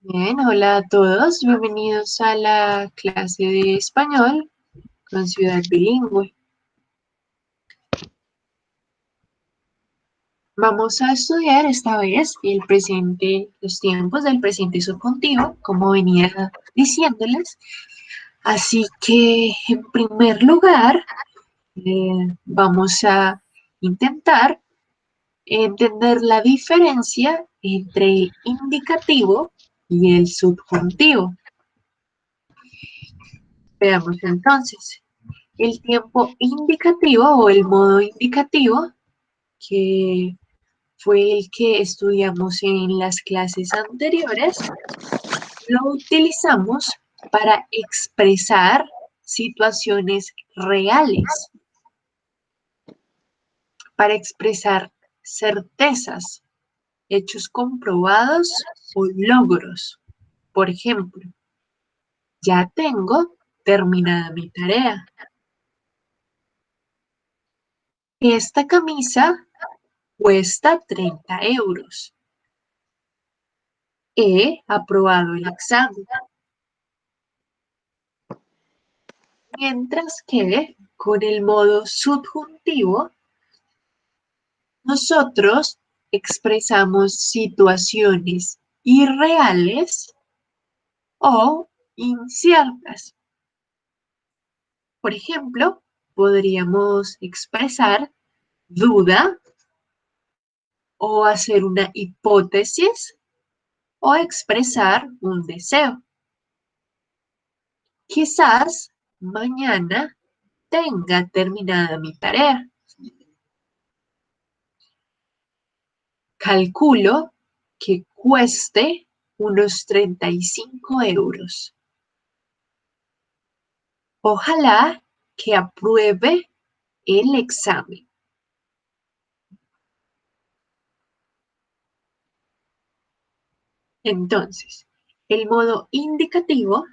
Bien, hola a todos, bienvenidos a la clase de español con Ciudad Bilingüe. Vamos a estudiar esta vez el presente, los tiempos del presente subjuntivo, como venía diciéndoles. Así que, en primer lugar, vamos a intentar entender la diferencia entre el indicativo y el subjuntivo. Veamos entonces. El tiempo indicativo o el modo indicativo, que fue el que estudiamos en las clases anteriores, lo utilizamos para expresar situaciones reales, para expresar certezas, hechos comprobados o logros. Por ejemplo, ya tengo terminada mi tarea. Esta camisa cuesta 30 euros. He aprobado el examen. Mientras que con el modo subjuntivo, nosotros expresamos situaciones irreales o inciertas. Por ejemplo, podríamos expresar duda o hacer una hipótesis o expresar un deseo. Quizás mañana tenga terminada mi tarea. Calculo que cueste unos 35 euros. Ojalá que apruebe el examen. Entonces, el modo indicativo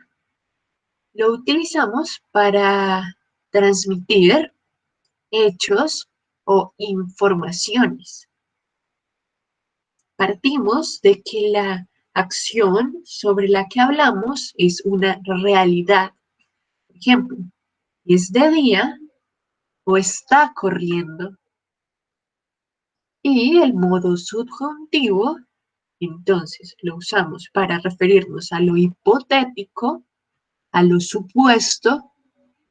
lo utilizamos para transmitir hechos o informaciones. Partimos de que la acción sobre la que hablamos es una realidad. Por ejemplo, ¿es de día o está corriendo? Y el modo subjuntivo, entonces, lo usamos para referirnos a lo hipotético, a lo supuesto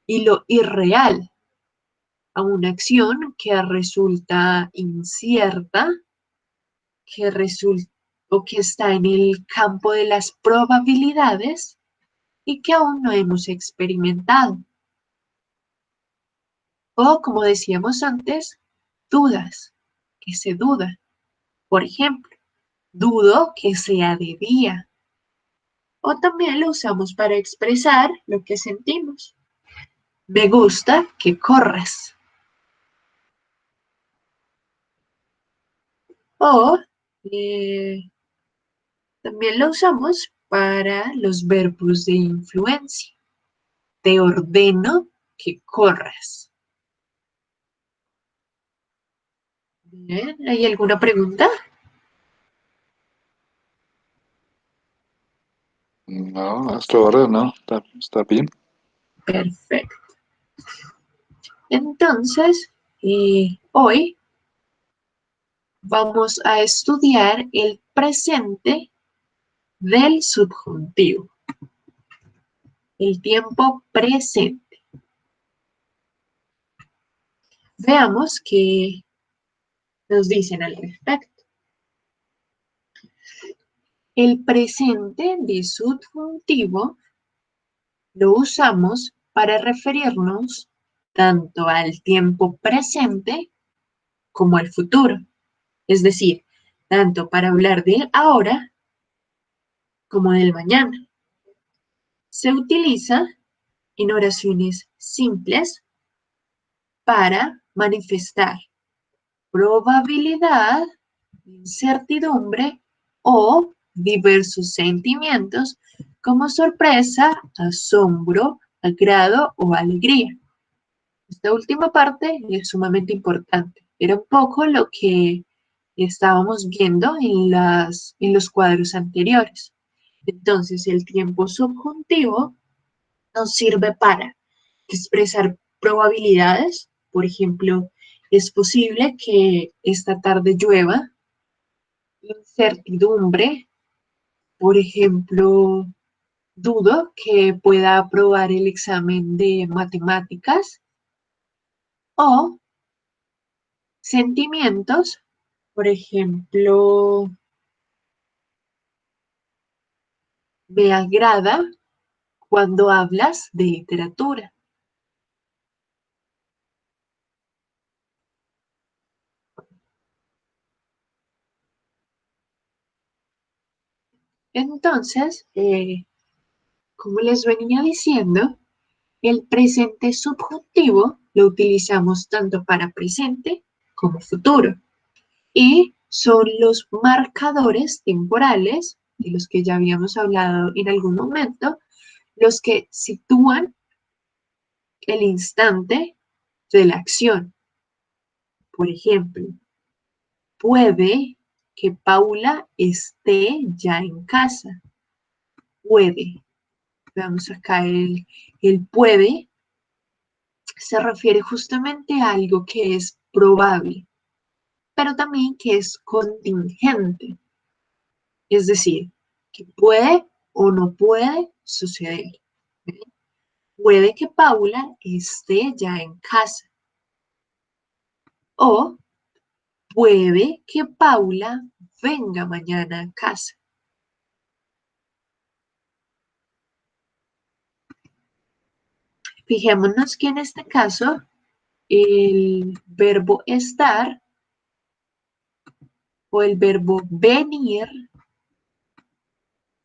y lo irreal, a una acción que resulta incierta, que resulta o que está en el campo de las probabilidades y que aún no hemos experimentado. O, como decíamos antes, dudas, que se duda. Por ejemplo, dudo que sea de día. O también lo usamos para expresar lo que sentimos. Me gusta que corras. O también lo usamos para los verbos de influencia. Te ordeno que corras. Bien, ¿hay alguna pregunta? No, hasta ahora no, está bien. Perfecto. Entonces, hoy vamos a estudiar el presente del subjuntivo, el tiempo presente. Veamos qué nos dicen al respecto. El presente de subjuntivo lo usamos para referirnos tanto al tiempo presente como al futuro. Es decir, tanto para hablar del ahora como del mañana. Se utiliza en oraciones simples para manifestar probabilidad, incertidumbre o diversos sentimientos como sorpresa, asombro, agrado o alegría. Esta última parte es sumamente importante. Era un poco lo que estábamos viendo en los cuadros anteriores. Entonces, el tiempo subjuntivo nos sirve para expresar probabilidades. Por ejemplo, es posible que esta tarde llueva. Incertidumbre, por ejemplo, dudo que pueda aprobar el examen de matemáticas. O sentimientos, por ejemplo, me agrada cuando hablas de literatura. Entonces, como les venía diciendo, el presente subjuntivo lo utilizamos tanto para presente como futuro. Y son los marcadores temporales, de los que ya habíamos hablado en algún momento, los que sitúan el instante de la acción. Por ejemplo, puede que Paula esté ya en casa. Puede. Veamos acá el puede se refiere justamente a algo que es probable, pero también que es contingente. Es decir, que puede o no puede suceder. ¿Sí? Puede que Paula esté ya en casa. O puede que Paula venga mañana a casa. Fijémonos que en este caso el verbo estar o el verbo venir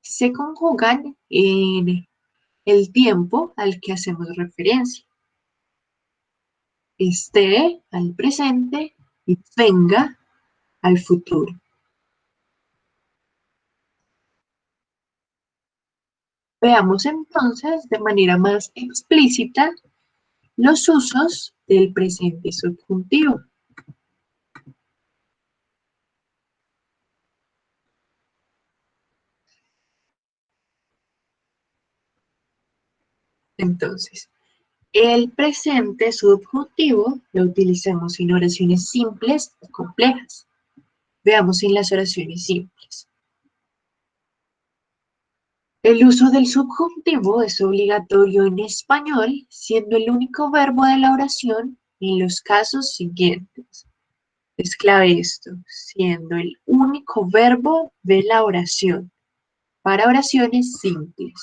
se conjugan en el tiempo al que hacemos referencia. Esté al presente y venga al futuro. Veamos entonces de manera más explícita los usos del presente subjuntivo. Entonces, el presente subjuntivo lo utilizamos en oraciones simples y complejas. Veamos en las oraciones simples. El uso del subjuntivo es obligatorio en español, siendo el único verbo de la oración en los casos siguientes. Es clave esto, siendo el único verbo de la oración para oraciones simples.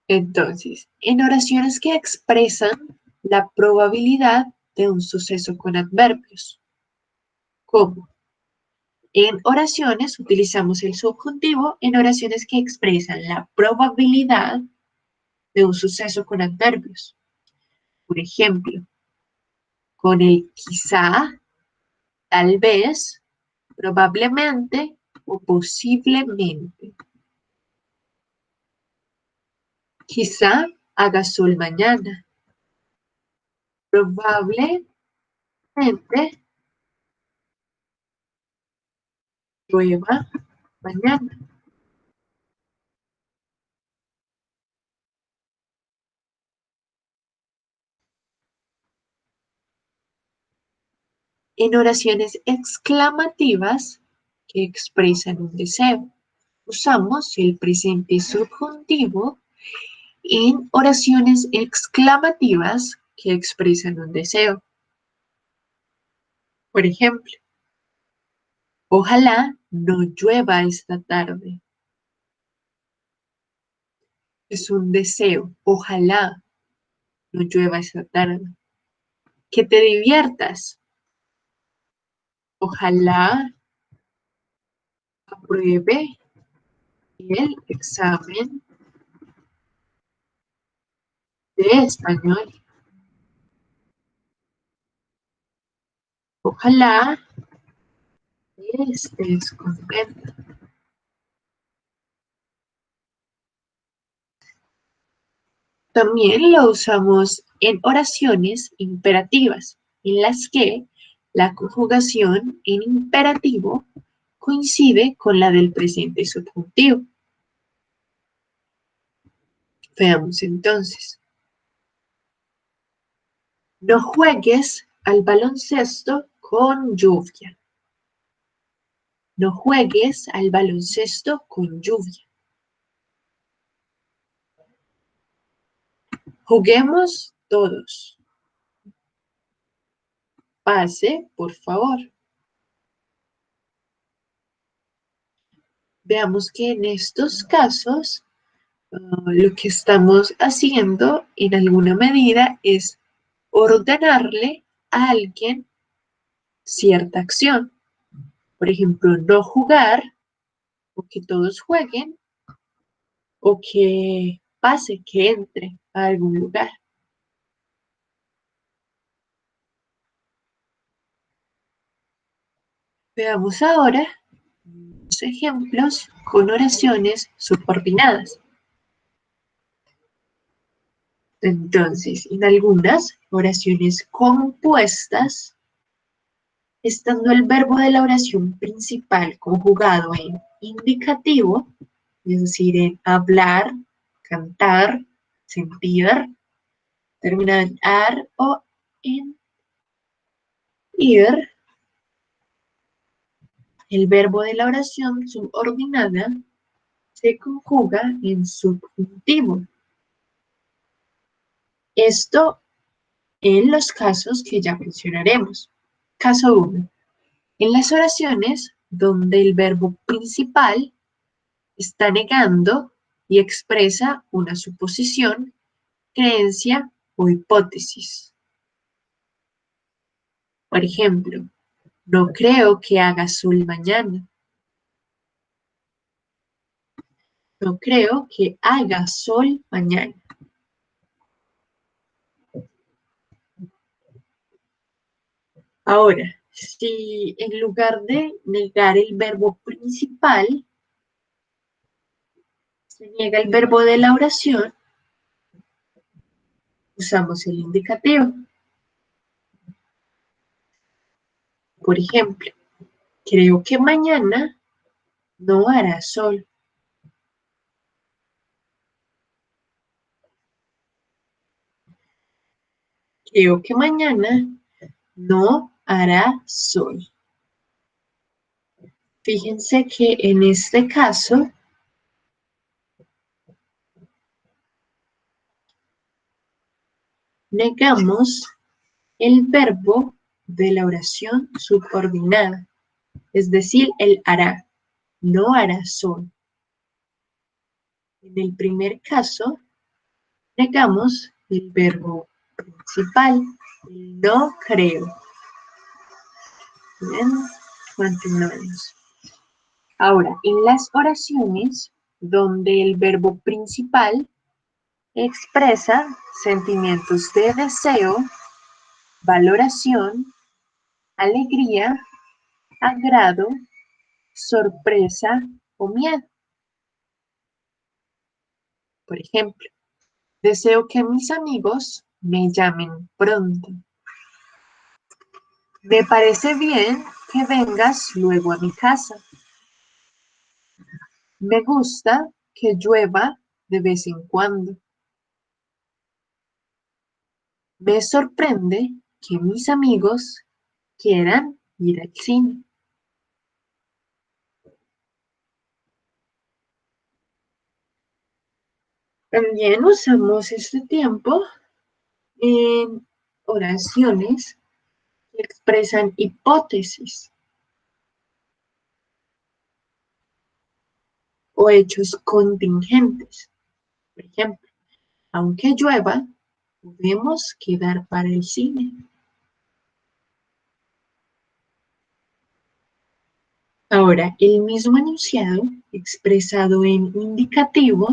Entonces, en oraciones que expresan la probabilidad de un suceso con adverbios. ¿Cómo? En oraciones utilizamos el subjuntivo en oraciones que expresan la probabilidad de un suceso con adverbios. Por ejemplo, con el quizá, tal vez, probablemente o posiblemente. Quizá haga sol mañana. Probablemente llueva mañana. En oraciones exclamativas que expresan un deseo, usamos el presente subjuntivo en oraciones exclamativas que expresan un deseo. Por ejemplo, ojalá no llueva esta tarde. Es un deseo, ojalá no llueva esta tarde. Que te diviertas. Ojalá apruebe el examen de español. Ojalá estés contenta. También lo usamos en oraciones imperativas, en las que la conjugación en imperativo coincide con la del presente subjuntivo. Veamos entonces. No juegues al baloncesto con lluvia. No juegues al baloncesto con lluvia. Juguemos todos. Pase, por favor. Veamos que en estos casos lo que estamos haciendo en alguna medida es ordenarle a alguien cierta acción. Por ejemplo, no jugar o que todos jueguen o que pase, que entre a algún lugar. Veamos ahora los ejemplos con oraciones subordinadas. Entonces, en algunas oraciones compuestas, estando el verbo de la oración principal conjugado en indicativo, es decir, en hablar, cantar, sentir, terminado en ar o en ir, el verbo de la oración subordinada se conjuga en subjuntivo. Esto en los casos que ya mencionaremos. Caso 1. En las oraciones donde el verbo principal está negando y expresa una suposición, creencia o hipótesis. Por ejemplo, no creo que haga sol mañana. No creo que haga sol mañana. Ahora, si en lugar de negar el verbo principal, se niega el verbo de la oración, usamos el indicativo. Por ejemplo, creo que mañana no hará sol. Creo que mañana no hará sol. Fíjense que en este caso, negamos el verbo de la oración subordinada, es decir, el hará. No hará sol. En el primer caso, negamos el verbo principal, el no creo. Bien, continuamos. Ahora, en las oraciones donde el verbo principal expresa sentimientos de deseo, valoración, alegría, agrado, sorpresa o miedo. Por ejemplo, deseo que mis amigos me llamen pronto. Me parece bien que vengas luego a mi casa. Me gusta que llueva de vez en cuando. Me sorprende que mis amigos quieran ir al cine. También usamos este tiempo en oraciones que expresan hipótesis o hechos contingentes. Por ejemplo, aunque llueva, podemos quedar para el cine. Ahora, el mismo enunciado, expresado en indicativo,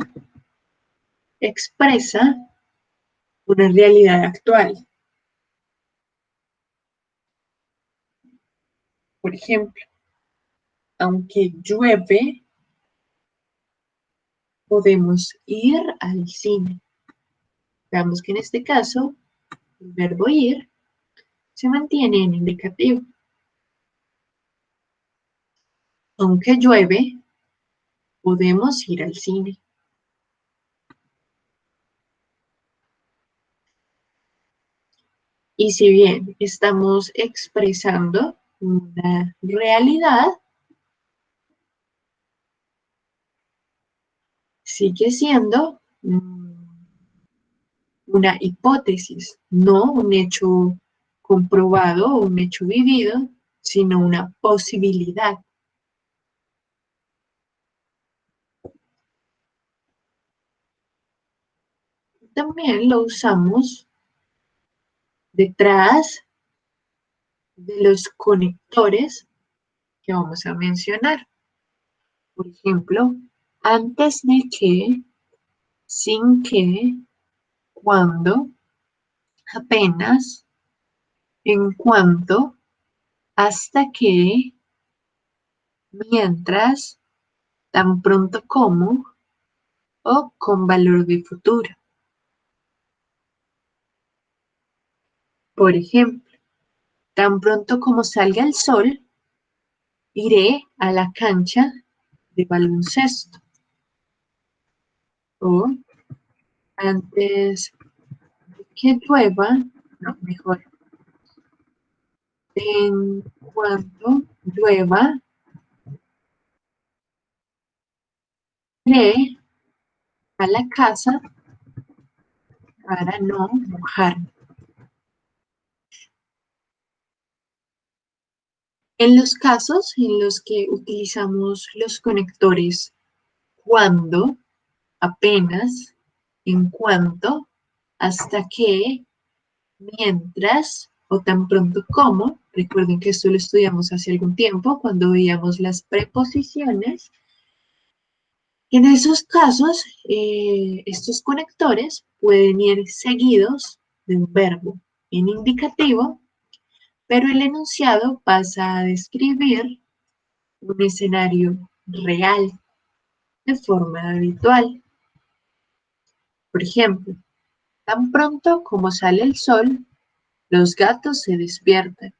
expresa una realidad actual. Por ejemplo, aunque llueve, podemos ir al cine. Veamos que en este caso, el verbo ir se mantiene en indicativo. Aunque llueve, podemos ir al cine. Y si bien estamos expresando una realidad, sigue siendo una hipótesis, no un hecho comprobado o un hecho vivido, sino una posibilidad. También lo usamos detrás de los conectores que vamos a mencionar. Por ejemplo, antes de que, sin que, cuando, apenas, en cuanto, hasta que, mientras, tan pronto como o con valor de futuro. Por ejemplo, tan pronto como salga el sol, iré a la cancha de baloncesto. O antes de que llueva, no, mejor, en cuanto llueva, iré a la casa para no mojarme. En los casos en los que utilizamos los conectores cuando, apenas, en cuanto, hasta que, mientras o tan pronto como, recuerden que esto lo estudiamos hace algún tiempo cuando veíamos las preposiciones. En esos casos, estos conectores pueden ir seguidos de un verbo en indicativo, pero el enunciado pasa a describir un escenario real de forma habitual. Por ejemplo, tan pronto como sale el sol, los gatos se despiertan.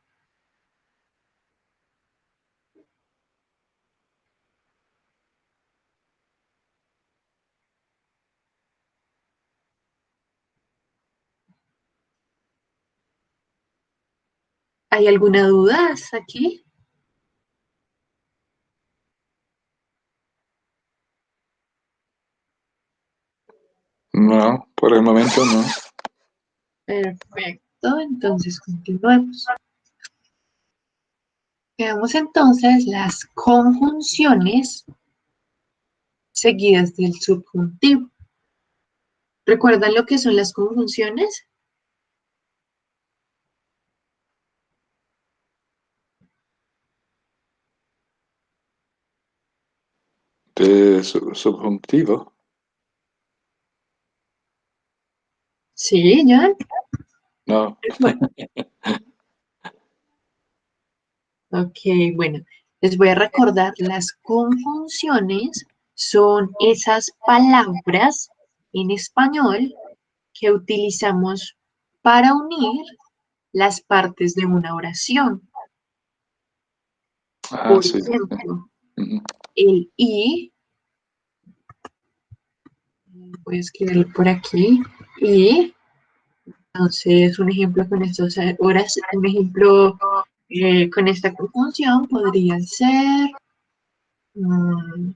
¿Hay alguna duda hasta aquí? No, por el momento no. Perfecto, entonces continuemos. Veamos entonces las conjunciones seguidas del subjuntivo. ¿Recuerdan lo que son las conjunciones? De subjuntivo. Sí, ya. No. Bueno, ok, bueno, les voy a recordar, las conjunciones son esas palabras en español que utilizamos para unir las partes de una oración. Ah, Por sí. ejemplo, Ujú. el i, voy a escribirlo por aquí, y entonces un ejemplo con estas horas, un ejemplo con esta conjunción podría ser, mm,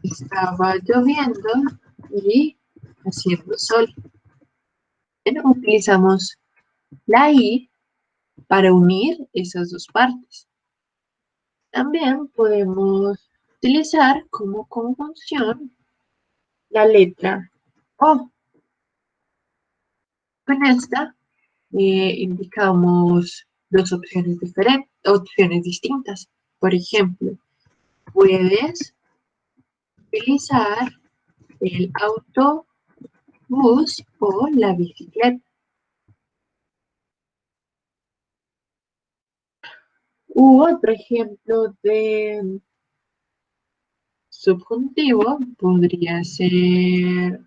estaba lloviendo y haciendo sol. Pero utilizamos la i para unir esas dos partes. También podemos utilizar como conjunción la letra O. Con esta indicamos dos opciones diferentes, opciones distintas. Por ejemplo, puedes utilizar el autobús o la bicicleta. U otro ejemplo de subjuntivo podría ser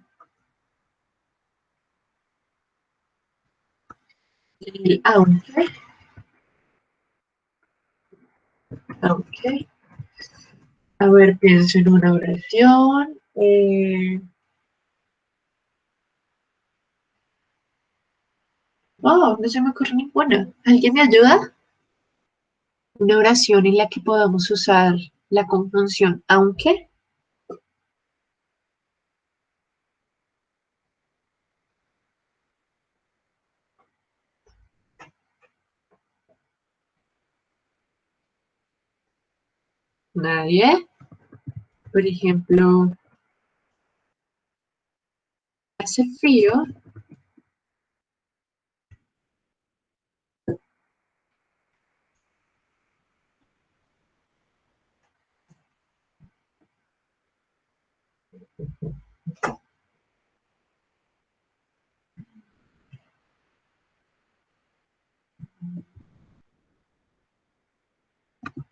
el aunque, Ok. A ver, pienso en una oración. Oh, no se me ocurre ninguna. ¿Alguien me ayuda? Una oración en la que podamos usar la conjunción aunque. Nadie. Por ejemplo, hace frío.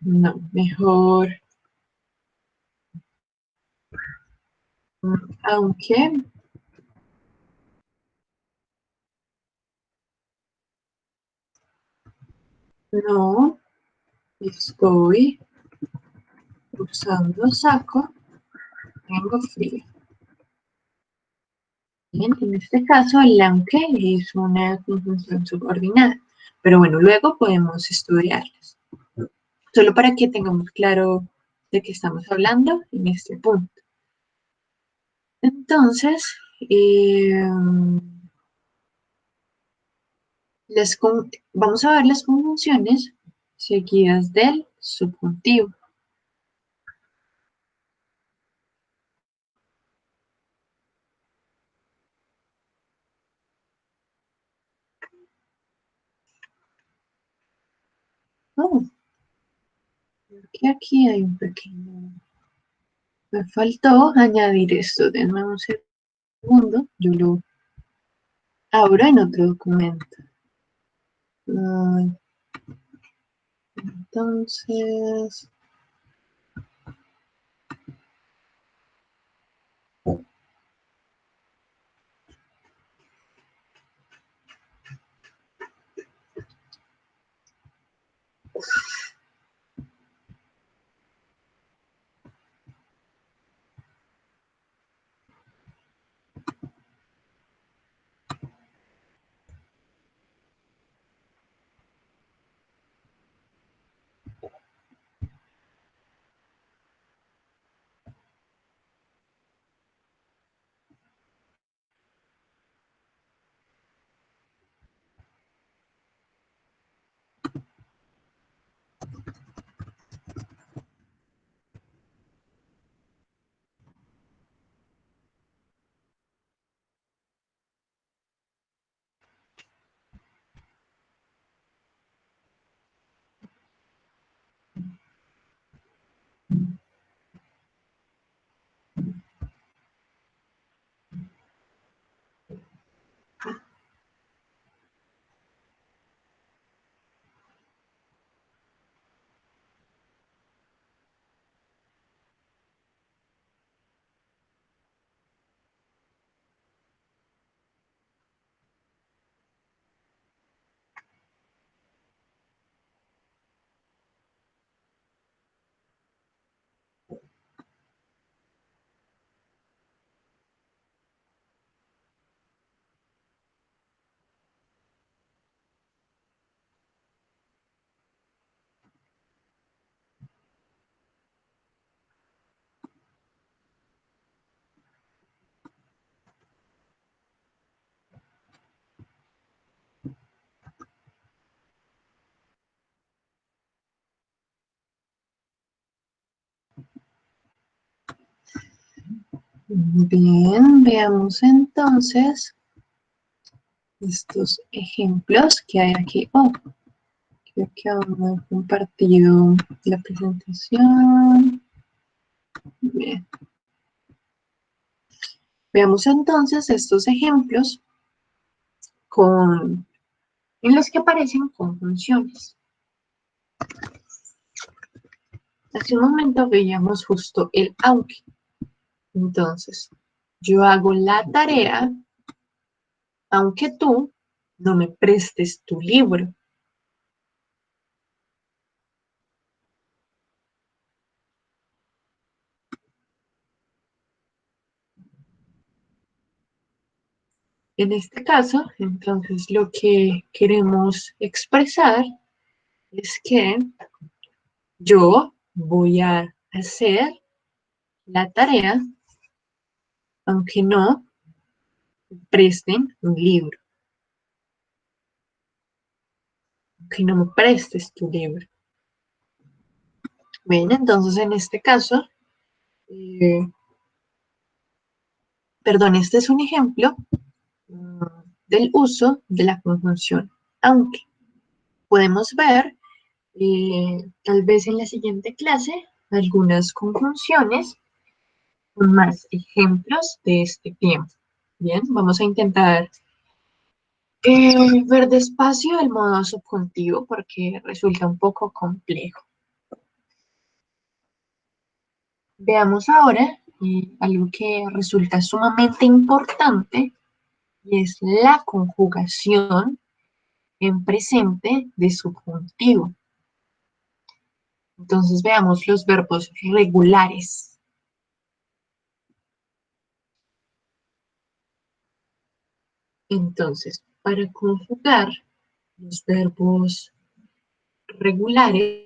No, mejor. Aunque no estoy usando saco, tengo frío. Bien, en este caso, el aunque es una conjunción subordinada. Pero bueno, luego podemos estudiarlas. Solo para que tengamos claro de qué estamos hablando en este punto. Entonces, vamos a ver las conjunciones seguidas del subjuntivo. Oh, que aquí hay un pequeño... Me faltó añadir esto. Denme un segundo. Yo lo abro en otro documento. Entonces... Bien, veamos entonces estos ejemplos que hay aquí. Oh, creo que aún no he compartido la presentación. Bien. Veamos entonces estos ejemplos en los que aparecen conjunciones. Hace un momento veíamos justo el aunque. Entonces, yo hago la tarea aunque tú no me prestes tu libro. En este caso, entonces lo que queremos expresar es que yo voy a hacer la tarea, aunque no presten un libro, aunque no me prestes tu libro. Bien, entonces en este caso, eh, perdón, este es un ejemplo mm, del uso de la conjunción, aunque podemos ver tal vez en la siguiente clase algunas conjunciones con más ejemplos de este tiempo. Bien, vamos a intentar ver despacio el modo subjuntivo porque resulta un poco complejo. Veamos ahora algo que resulta sumamente importante y es la conjugación en presente de subjuntivo. Entonces veamos los verbos regulares. Entonces, para conjugar los verbos regulares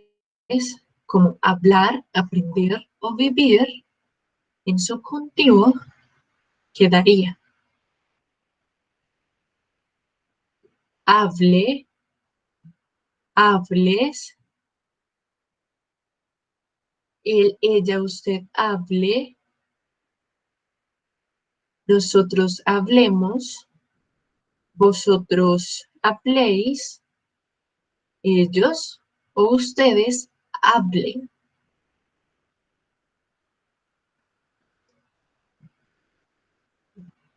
como hablar, aprender o vivir, en subjuntivo quedaría hable, hables, él, ella, usted hable, nosotros hablemos, vosotros habléis, ellos o ustedes hablen.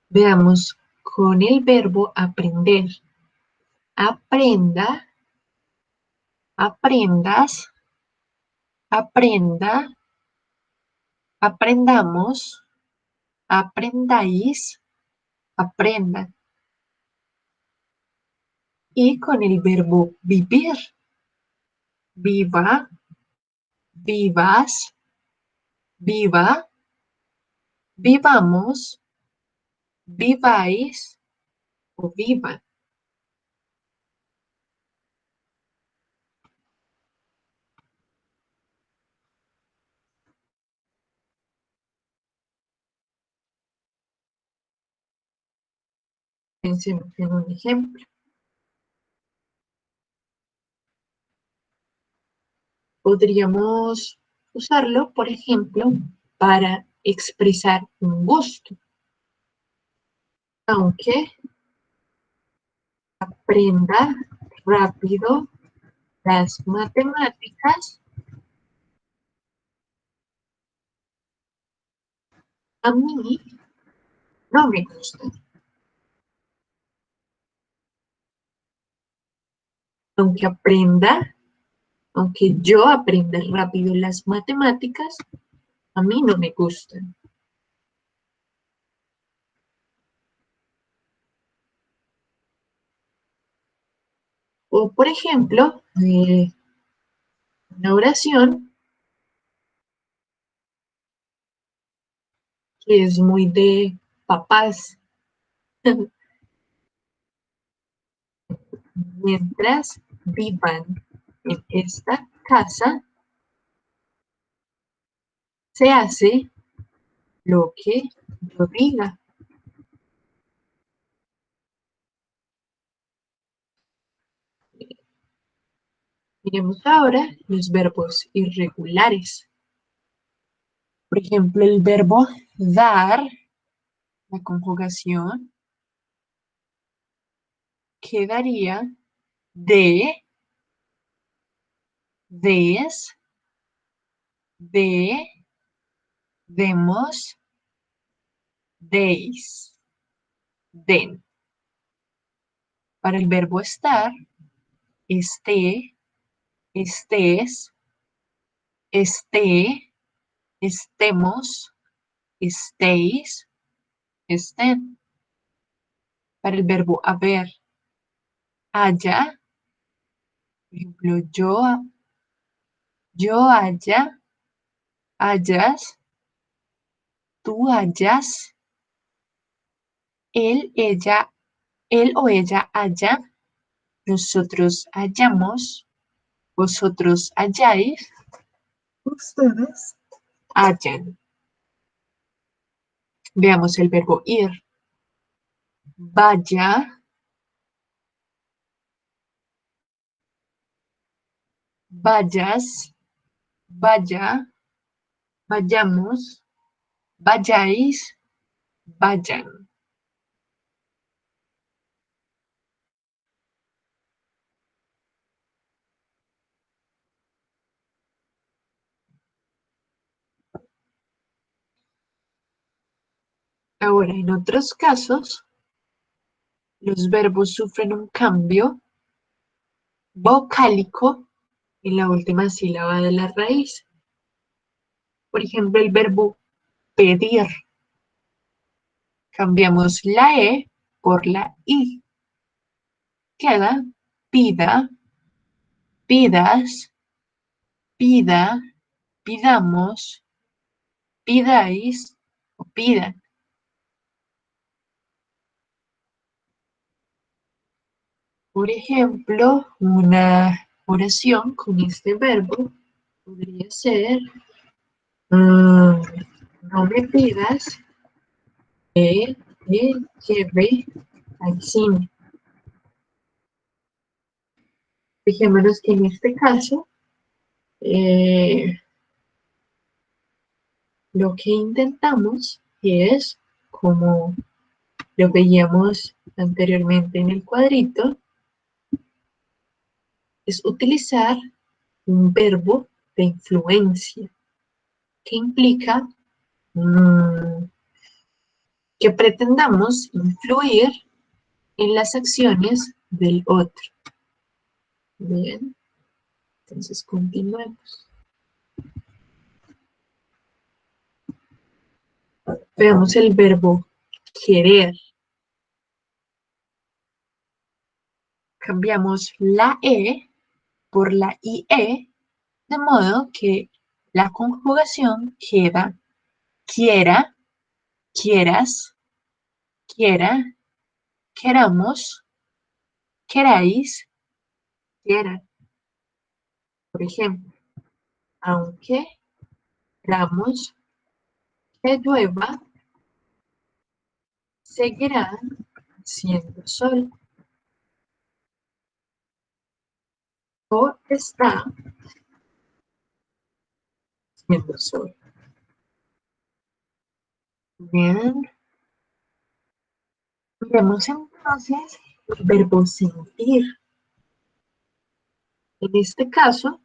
Veamos con el verbo aprender. Aprenda, aprendas, aprenda, aprendamos, aprendáis, aprendan. Y con el verbo vivir. Viva, vivas, viva, vivamos, viváis o vivan. Pensemos en un ejemplo. Podríamos usarlo, por ejemplo, para expresar un gusto. Aunque aprenda rápido las matemáticas, a mí no me gustan. Aunque aprenda, aunque yo aprenda rápido las matemáticas, a mí no me gustan. O, por ejemplo, una oración que es muy de papás. Mientras vivan en esta casa, se hace lo que yo diga. Miremos ahora los verbos irregulares. Por ejemplo, el verbo dar, la conjugación, quedaría de, des, de, demos, deis, den. Para el verbo estar, esté, estés, esté, estemos, estéis, estén. Para el verbo haber, haya, por ejemplo, yo haya, hayas, tú hayas, él, ella él o ella haya, nosotros hayamos, vosotros hayáis, ustedes hayan. Veamos el verbo ir. Vaya, vayas, vaya, vayamos, vayáis, vayan. Ahora, en otros casos, los verbos sufren un cambio vocálico en la última sílaba de la raíz. Por ejemplo, el verbo pedir. Cambiamos la E por la I. Queda pida, pidas, pida, pidamos, pidáis o pidan. Por ejemplo, una oración con este verbo podría ser, no me pidas que te lleve al cine. Fijémonos que en este caso, lo que intentamos es, como lo veíamos anteriormente en el cuadrito, es utilizar un verbo de influencia que implica que pretendamos influir en las acciones del otro. Bien, entonces continuemos. Veamos el verbo querer. Cambiamos la E por la IE, de modo que la conjugación queda quiera, quieras, quiera, queramos, queráis, quieran. Por ejemplo, aunque queramos que llueva, seguirá siendo sol. O está siendo sol. Bien, vemos entonces el verbo sentir. En este caso,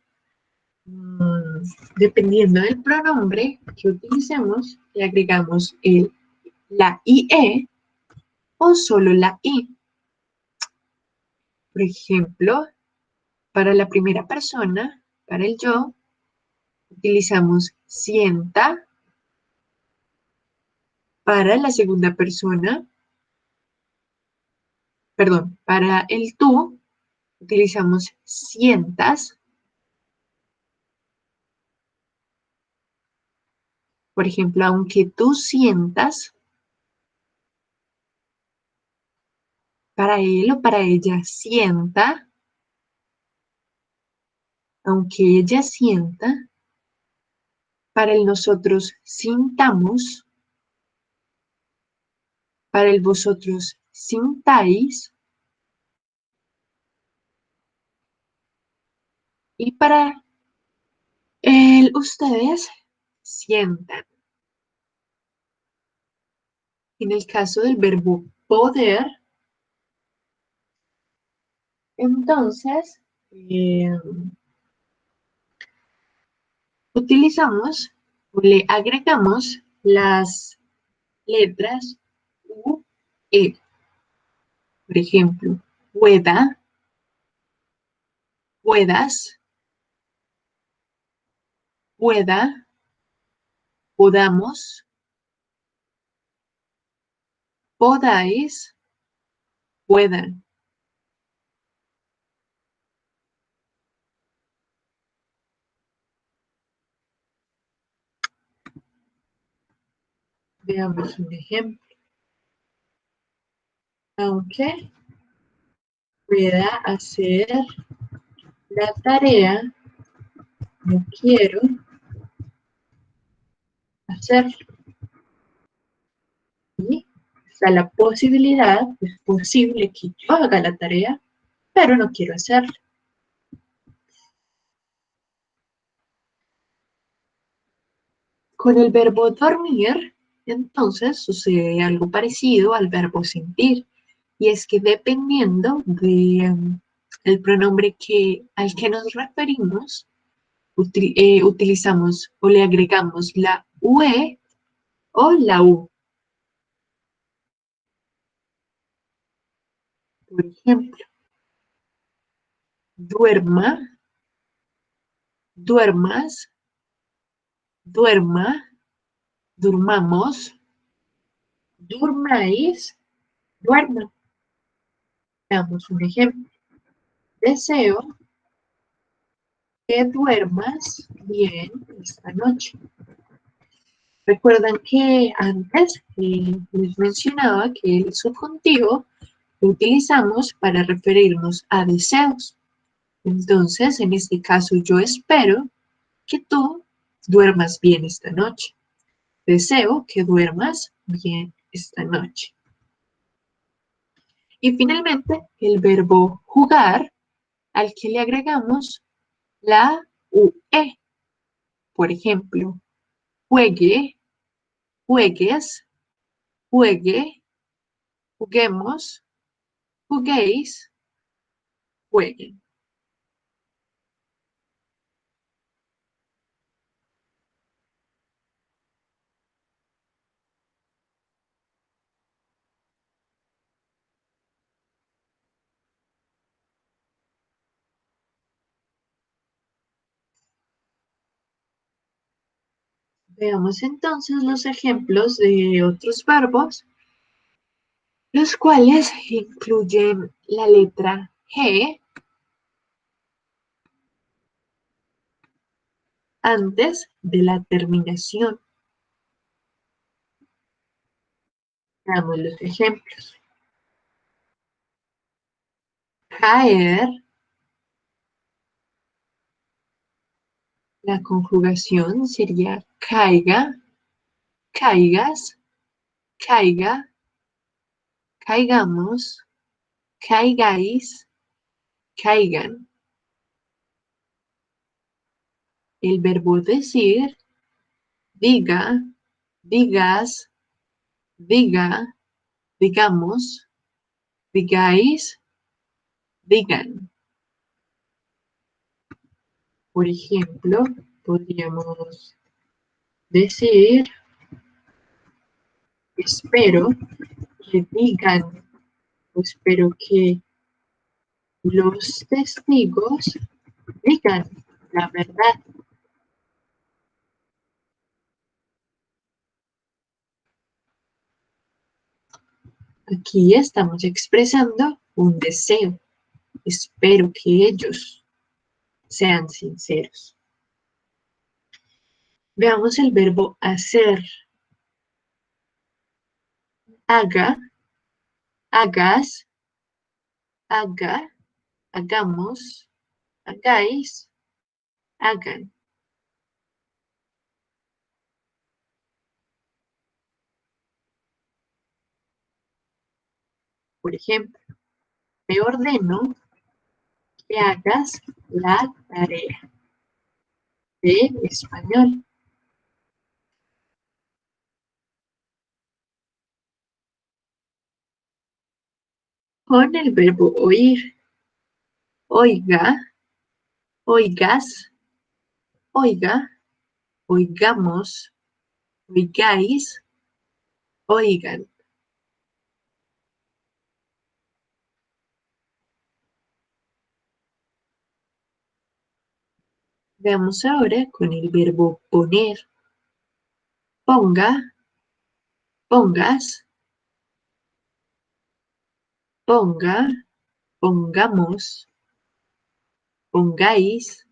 dependiendo del pronombre que utilicemos, le agregamos la IE o solo la I. Por ejemplo, para la primera persona, para el yo, utilizamos sienta. Para la segunda persona, perdón, para el tú, utilizamos sientas. Por ejemplo, aunque tú sientas, para él o para ella sienta, aunque ella sienta, para el nosotros sintamos, para el vosotros sintáis, y para el ustedes sientan. En el caso del verbo poder, entonces, utilizamos o le agregamos las letras U, E. Por ejemplo, pueda, puedas, pueda, podamos, podáis, puedan. Veamos un ejemplo. aunque pueda hacer la tarea, no quiero hacerlo. Y está la posibilidad, es posible que yo haga la tarea, pero no quiero hacerlo. Con el verbo dormir, entonces sucede algo parecido al verbo sentir, y es que dependiendo de el pronombre al que nos referimos, utilizamos o le agregamos la UE o la U. Por ejemplo, duerma, duermas, duerma, durmamos, durmáis, duerma. Damos un ejemplo. Deseo que duermas bien esta noche. Recuerdan que antes les mencionaba que el subjuntivo lo utilizamos para referirnos a deseos. Entonces, en este caso, yo espero que tú duermas bien esta noche. Deseo que duermas bien esta noche. Y finalmente, el verbo jugar, al que le agregamos la UE. Por ejemplo, juegue, juegues, juegue, juguemos, juguéis, jueguen. Veamos entonces los ejemplos de otros verbos, los cuales incluyen la letra G antes de la terminación. Veamos los ejemplos. Caer, la conjugación sería caiga, caigas, caiga, caigamos, caigáis, caigan. El verbo decir, diga, digas, diga, digamos, digáis, digan. Por ejemplo, podríamos decir, espero que digan, o espero que los testigos digan la verdad. Aquí estamos expresando un deseo. Espero que ellos sean sinceros. Veamos el verbo hacer. Haga, hagas, haga, hagamos, hagáis, hagan. Por ejemplo, te ordeno que hagas la tarea de español. Con el verbo oír. Oiga, oigas, oiga, oigamos, oigáis, oigan. Veamos ahora con el verbo poner. Ponga, pongas, ponga, pongamos, pongáis,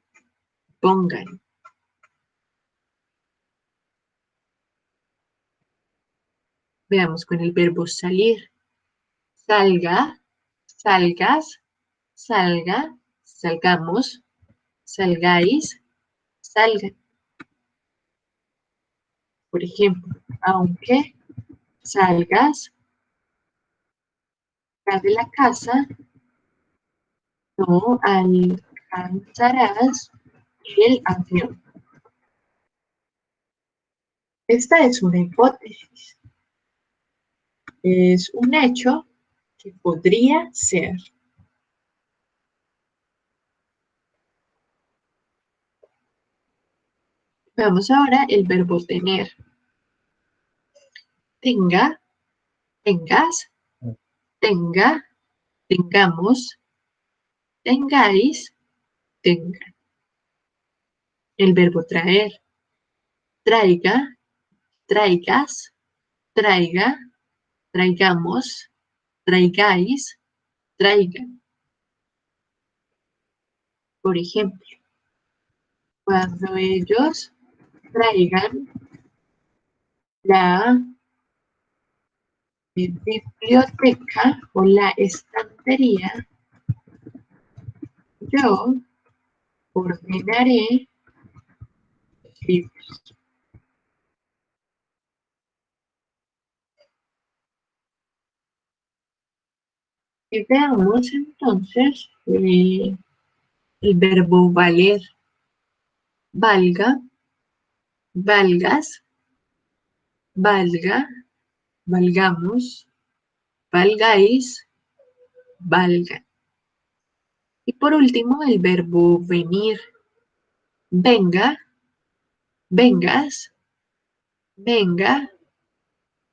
pongan. Veamos con el verbo salir. salga, salgas, salga, salgamos, salgáis, salgan. Por ejemplo, aunque salgas de la casa, no alcanzarás el avión. Esta es una hipótesis. Es un hecho que podría ser. Veamos ahora el verbo tener. Tenga, tengas, tenga, tengamos, tengáis, tengan. El verbo traer. Traiga, traigas, traiga, traigamos, traigáis, traigan. Por ejemplo, cuando ellos traigan la biblioteca o la estantería, yo ordenaré libros. Y veamos entonces el verbo valer. Valga, valgas, valga, valgamos, valgáis, valgan. Y por último, el verbo venir. Venga, vengas, venga,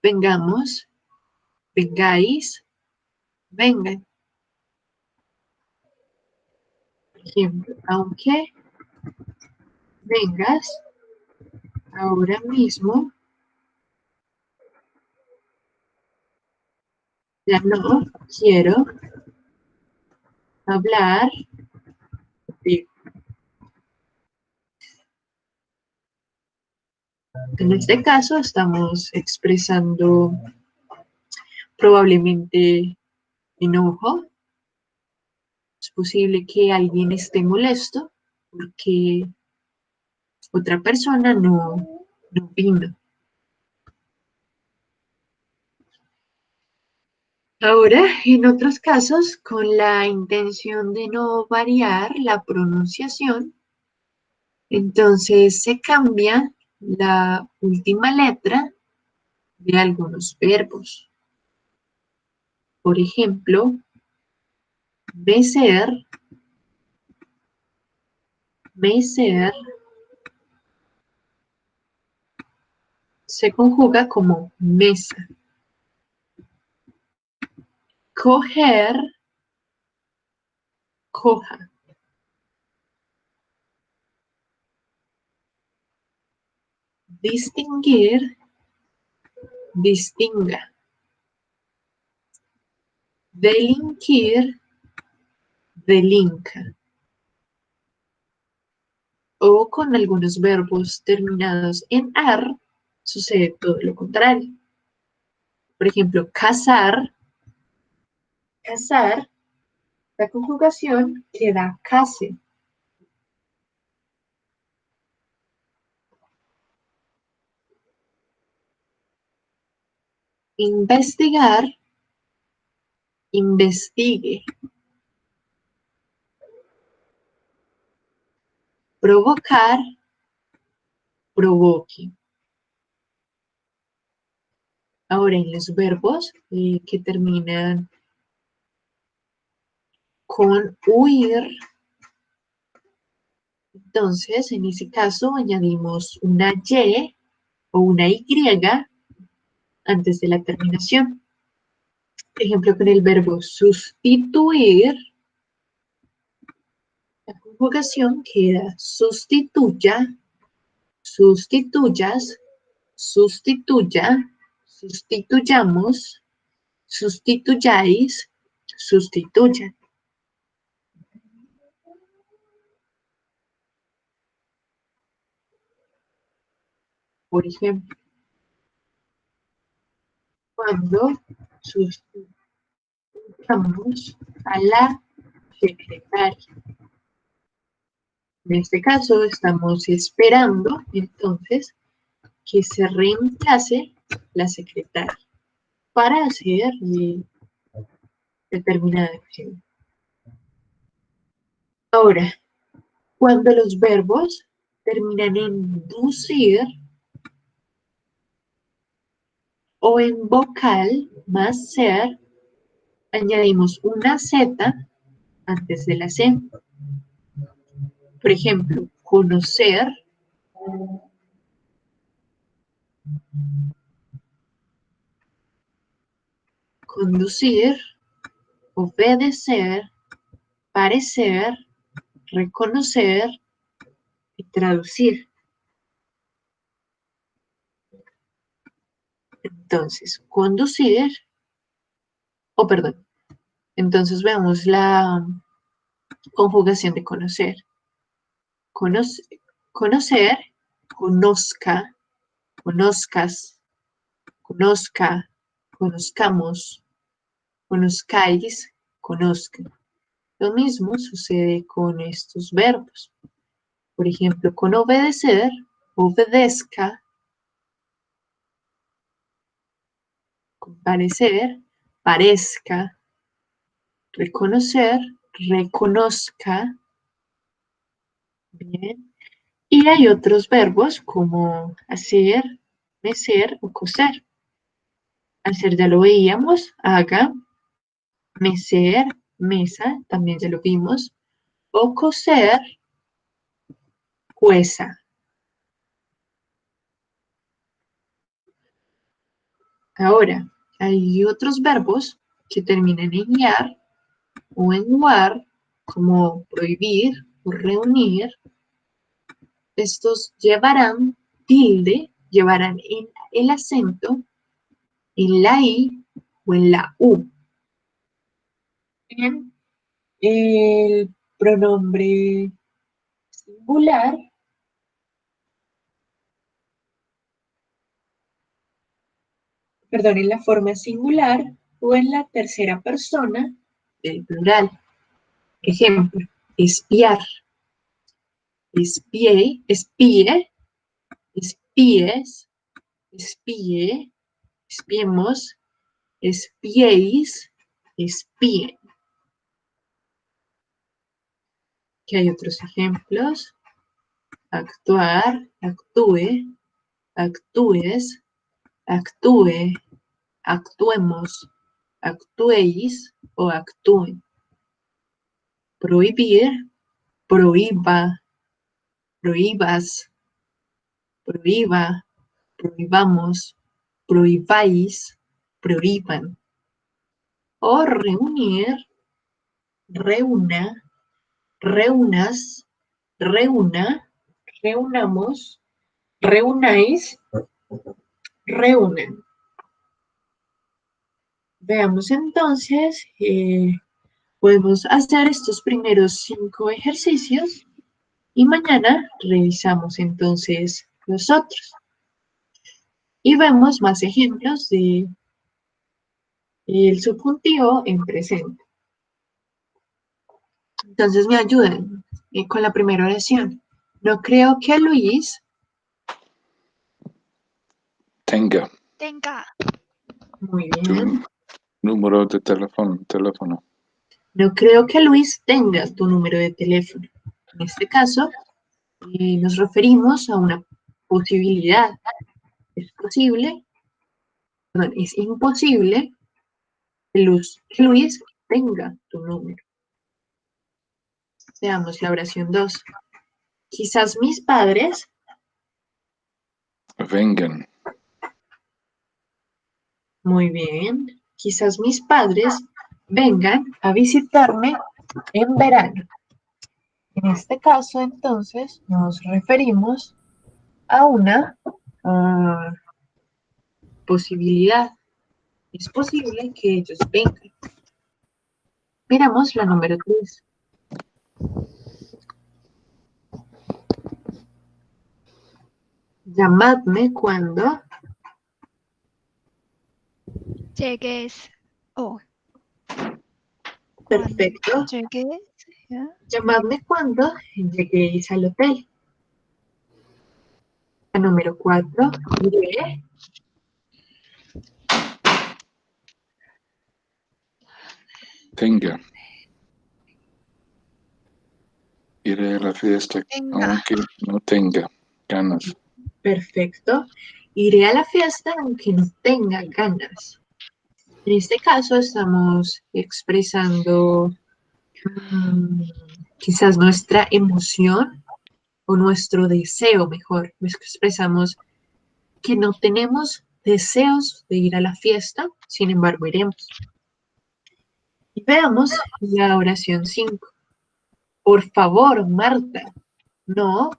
vengamos, vengáis, vengan. Por ejemplo, aunque vengas ahora mismo, ya no quiero hablar contigo. En este caso estamos expresando probablemente enojo. Es posible que alguien esté molesto porque otra persona no vino. Ahora, en otros casos, con la intención de no variar la pronunciación, entonces se cambia la última letra de algunos verbos. Por ejemplo, mecer, mecer, se conjuga como mesa. Coger, coja. Distinguir, distinga. Delinquir, delinca. O con algunos verbos terminados en ar, sucede todo lo contrario. Por ejemplo, casar, casar, la conjugación queda case. Investigar, investigue. Provocar, provoque. Ahora en los verbos que terminan con huir, entonces en ese caso añadimos una Y o una Y antes de la terminación. Por ejemplo, con el verbo sustituir, la conjugación queda sustituya, sustituyas, sustituya, sustituyamos, sustituyáis, sustituyan. Por ejemplo, cuando buscamos a la secretaria. En este caso estamos esperando entonces que se reemplace la secretaria para hacer determinada acción. Ahora, cuando los verbos terminan en ducir o en vocal más ser, añadimos una Z antes de la C. Por ejemplo, conocer, conducir, obedecer, parecer, reconocer y traducir. Entonces, conducir, entonces veamos la conjugación de conocer. Conocer, conozca, conozcas, conozca, conozcamos, conozcáis, conozcan. Lo mismo sucede con estos verbos. Por ejemplo, con obedecer, obedezca, con parecer, parezca, reconocer, reconozca. Bien. Y hay otros verbos como hacer, mecer o coser. Hacer ya lo veíamos, haga, mecer, mesa, también ya lo vimos, o coser, cueza. Ahora, hay otros verbos que terminan en iar o en war, como prohibir o reunir. Estos llevarán tilde, llevarán en el acento, en la I o en la U. Bien, el pronombre singular, en la forma singular o en la tercera persona del plural. Ejemplo, espiar, espie, espie, espíes, espíe, espiemos, espiéis, espíen. Aquí hay otros ejemplos. Actuar, actúe, actúes, actúe, actuemos, actuéis o actúen. Prohibir, prohíba, prohíbas, prohíba, prohibamos, prohibáis, prohíban. O reunir, reúna, reúnas, reúna, reunamos, reunáis, reúnen. Veamos entonces, podemos hacer estos primeros 5 ejercicios y mañana revisamos entonces los otros. Y vemos más ejemplos de el subjuntivo en presente. Entonces me ayudan con la primera oración. No creo que Luis Tenga Tenga. Muy tu bien. número de teléfono. No creo que Luis tenga tu número de teléfono. En este caso, nos referimos a una posibilidad. Es posible, es imposible que Luis tenga tu número. Veamos la oración 2. Quizás mis padres Vengan. Muy bien. Quizás mis padres vengan a visitarme en verano. En este caso, entonces, nos referimos a una posibilidad. Es posible que ellos vengan. Miramos la número 3. Llamadme cuando Llegues. Oh, Perfecto. Llegué, ¿ya? Llamadme cuando lleguéis al hotel. La número 4. Iré. Tenga. Iré a la fiesta Tenga. aunque no tenga ganas. Perfecto. Iré a la fiesta aunque no tenga ganas. En este caso estamos expresando quizás nuestra emoción o nuestro deseo, mejor. Expresamos que no tenemos deseos de ir a la fiesta, sin embargo iremos. Y veamos la oración 5. Por favor, Marta. No,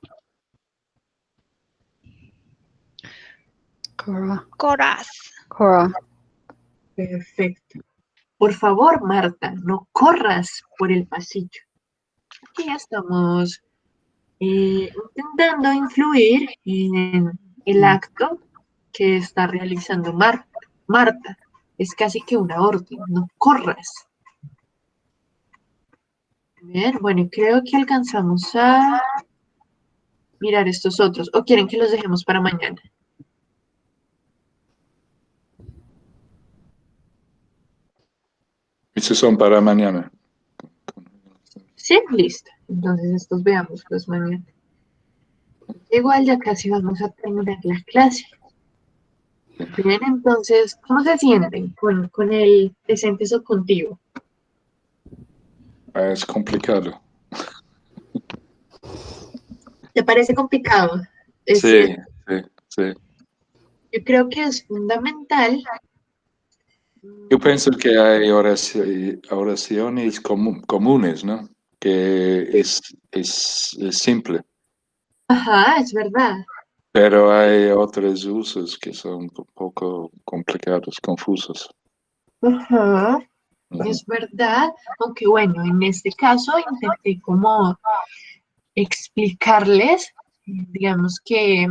Cora. Coraz. Cora. perfecto. Por favor, Marta, no corras por el pasillo. Aquí ya estamos intentando influir en el acto que está realizando Marta. Es casi que una orden, no corras. Bien, bueno, y creo que alcanzamos a mirar estos otros. ¿O quieren que los dejemos para mañana? Esos son para mañana. Sí, listo. Entonces estos veámoslos mañana. Igual ya casi vamos a terminar la clase. Bien, entonces, ¿cómo se sienten con el presente subjuntivo? Es complicado. ¿Te parece complicado? Es Sí, cierto. sí. Yo creo que es fundamental. Yo pienso que hay oraciones comunes, ¿no? Que es simple, Ajá, es verdad. pero hay otros usos que son un poco complicados, confusos. Ajá, Ujú. es verdad. Aunque bueno, en este caso intenté como explicarles, digamos que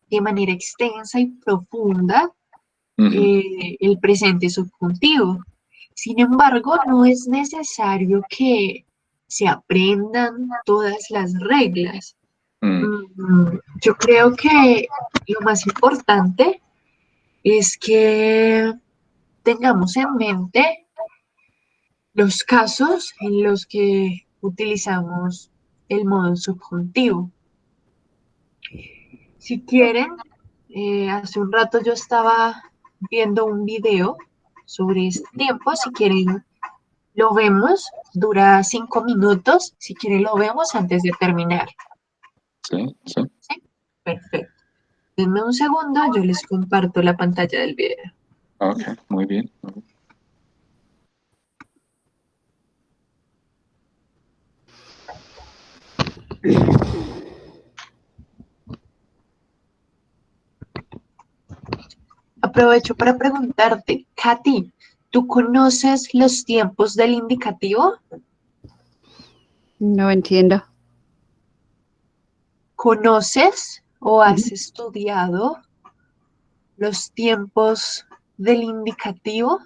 de manera extensa y profunda Ujú. el presente subjuntivo. Sin embargo, no es necesario que se aprendan todas las reglas. Mm. Yo creo que lo más importante es que tengamos en mente los casos en los que utilizamos el modo subjuntivo. Si quieren, hace un rato yo estaba viendo un video sobre este tiempo. Si quieren, lo vemos. Dura 5 minutos. Si quieren, lo vemos antes de terminar. Sí, sí. ¿Sí? Perfecto. Denme un segundo, yo les comparto la pantalla del video. Ok, muy bien. Aprovecho para preguntarte, Katy, ¿tú conoces los tiempos del indicativo? No entiendo. ¿Conoces o has Ujú. estudiado los tiempos del indicativo?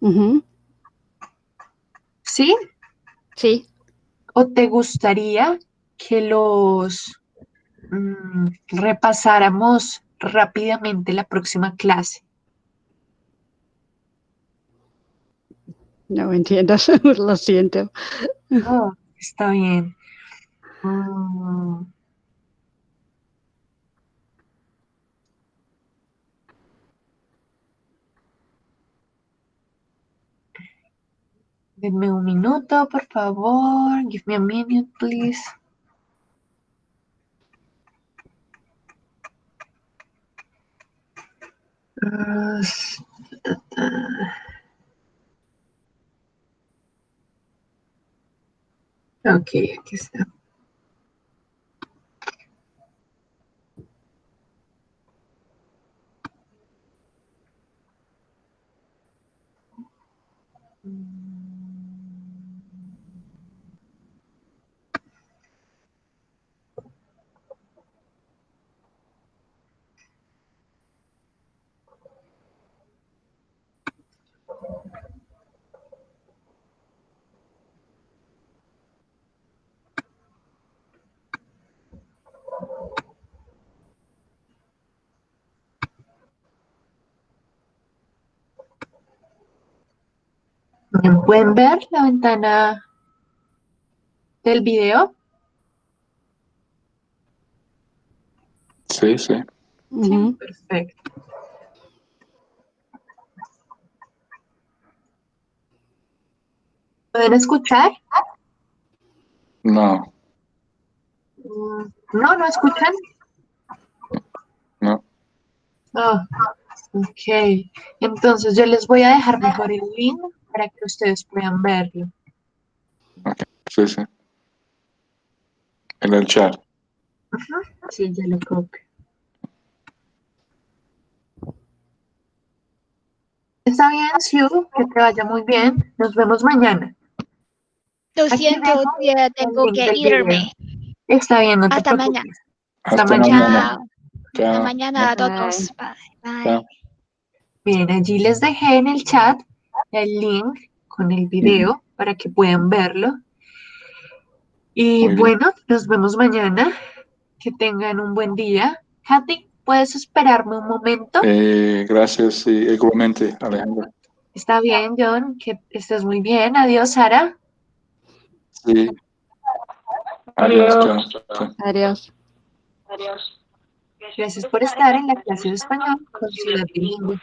Ujú. ¿Sí? Sí. ¿O te gustaría que los repasáramos rápidamente la próxima clase? No entiendo. Lo siento. Oh, está bien. Mm, denme un minuto, por favor. Give me a minute, please. Ah, ok, aquí está. Bien, ¿pueden ver la ventana del video? Sí, sí. Sí, Ujú. perfecto. ¿Pueden escuchar? No, No, ¿no escuchan? no. Ah, ok. Entonces yo les voy a dejar mejor el link para que ustedes puedan verlo. Ok, sí, sí. En el chat. Sí, ya lo copio. Está bien, Siu, que te vaya muy bien. Nos vemos mañana. Lo Aquí siento, dejo tía, el tengo link que del video. irme. Está bien, no te Hasta mañana. preocupes. Hasta Hasta mañana. mañana. Chao. Hasta Chao. mañana a Bye. todos. Bye. Chao. Bien, allí les dejé en el chat el link con el video para que puedan verlo. Y Muy bien. bueno, nos vemos mañana. Que tengan un buen día. Katy, ¿puedes esperarme un momento? Gracias, y igualmente, Alejandro. Está bien, John, que estés muy bien. Adiós, Sara. Sí. Adiós, chao. Chao. Adiós. Gracias por estar en la clase de español con Ciudad Bilingüe.